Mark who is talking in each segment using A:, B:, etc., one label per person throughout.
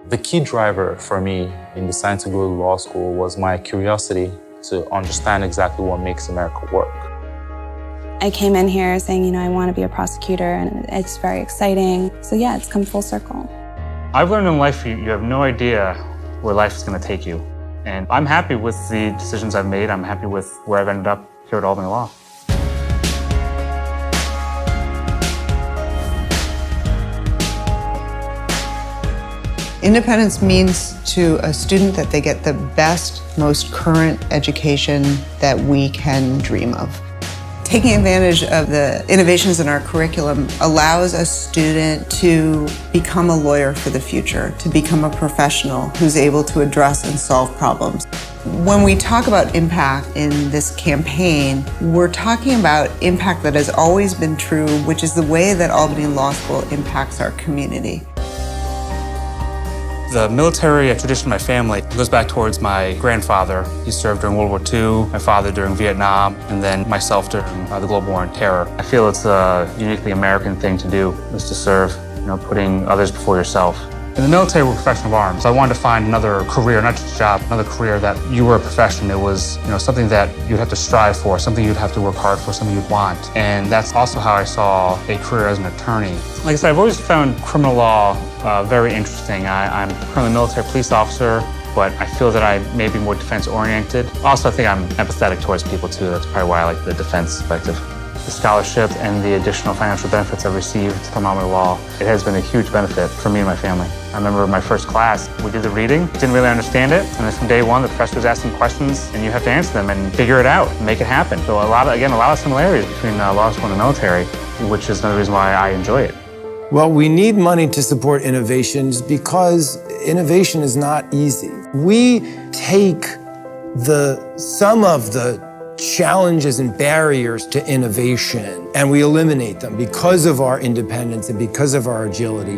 A: The key driver for me in deciding to go to law school was my curiosity to understand exactly what makes America work.
B: I came in here saying, I want to be a prosecutor, and it's very exciting. So yeah, it's come full circle.
C: I've learned in life you have no idea where life is going to take you. And I'm happy with the decisions I've made. I'm happy with where I've ended up here at Albany Law.
D: Independence means to a student that they get the best, most current education that we can dream of. Taking advantage of the innovations in our curriculum allows a student to become a lawyer for the future, to become a professional who's able to address and solve problems. When we talk about impact in this campaign, we're talking about impact that has always been true, which is the way that Albany Law School impacts our community.
C: The military tradition in my family goes back towards my grandfather. He served during World War II, my father during Vietnam, and then myself during the global war on terror. I feel it's a uniquely American thing to do, is to serve, putting others before yourself. In the military, we're profession of arms. So I wanted to find another career, not just a job, another career that you were a profession. It was, something that you'd have to strive for, something you'd have to work hard for, something you'd want. And that's also how I saw a career as an attorney. Like I said, I've always found criminal law very interesting. I'm currently a military police officer, but I feel that I may be more defense-oriented. Also, I think I'm empathetic towards people, too. That's probably why I like the defense perspective. The scholarship and the additional financial benefits I've received from Albany Law, it has been a huge benefit for me and my family. I remember my first class, we did the reading, didn't really understand it, and then from day one, the professor was asking questions, and you have to answer them and figure it out, and make it happen. So a lot of similarities between law school and the military, which is another reason why I enjoy it.
E: Well, we need money to support innovations because innovation is not easy. We take some of the challenges and barriers to innovation, and we eliminate them because of our independence and because of our agility.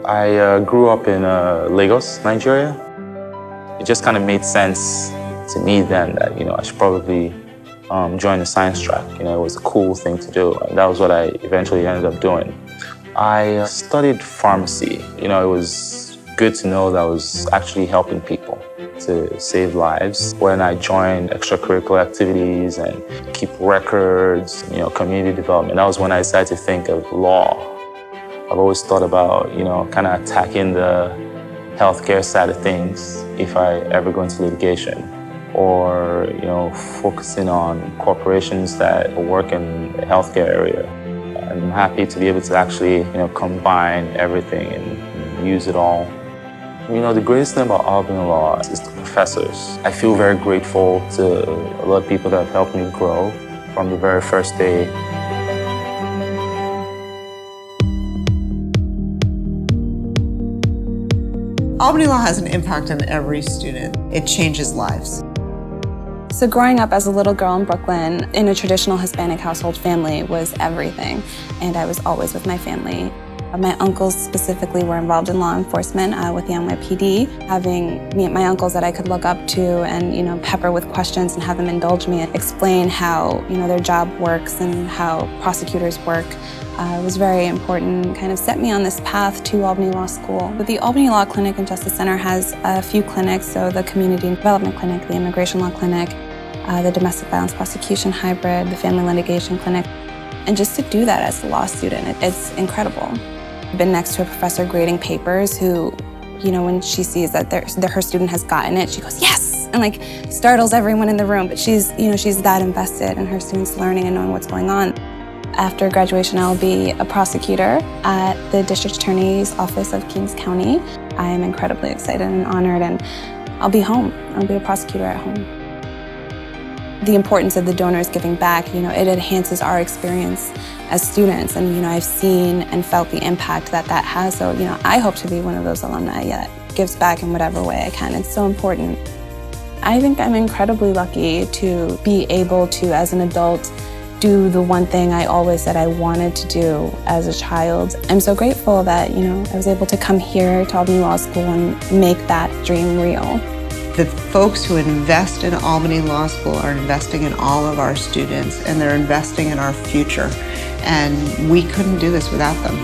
A: I grew up in Lagos, Nigeria. It just kind of made sense to me then that, I should probably join the science track. It was a cool thing to do, and that was what I eventually ended up doing. I studied pharmacy. It was good to know that I was actually helping people to save lives. When I joined extracurricular activities and keep records, community development, that was when I decided to think of law. I've always thought about, kind of attacking the healthcare side of things if I ever go into litigation, or, focusing on corporations that work in the healthcare area. I'm happy to be able to actually, combine everything and use it all. The greatest thing about Albany Law is the professors. I feel very grateful to a lot of people that have helped me grow from the very first day.
D: Albany Law has an impact on every student. It changes lives.
B: So growing up as a little girl in Brooklyn in a traditional Hispanic household family was everything, and I was always with my family. My uncles specifically were involved in law enforcement with the NYPD. Having my uncles that I could look up to and pepper with questions and have them indulge me and explain how their job works and how prosecutors work was very important. Kind of set me on this path to Albany Law School. But the Albany Law Clinic and Justice Center has a few clinics, so the Community Development Clinic, the Immigration Law Clinic, the Domestic Violence Prosecution Hybrid, the Family Litigation Clinic. And just to do that as a law student, it's incredible. I've been next to a professor grading papers who, when she sees that her student has gotten it, she goes, yes, and startles everyone in the room. But she's that invested in her students learning and knowing what's going on. After graduation, I'll be a prosecutor at the District Attorney's Office of Kings County. I am incredibly excited and honored, and I'll be home. I'll be a prosecutor at home. The importance of the donors giving back, it enhances our experience as students, and I've seen and felt the impact that has. So I hope to be one of those alumni that gives back in whatever way I can. It's so important. I think I'm incredibly lucky to be able to, as an adult, do the one thing I always said I wanted to do as a child. I'm so grateful that I was able to come here to Albany Law School and make that dream real.
D: The folks who invest in Albany Law School are investing in all of our students, and they're investing in our future. And we couldn't do this without them.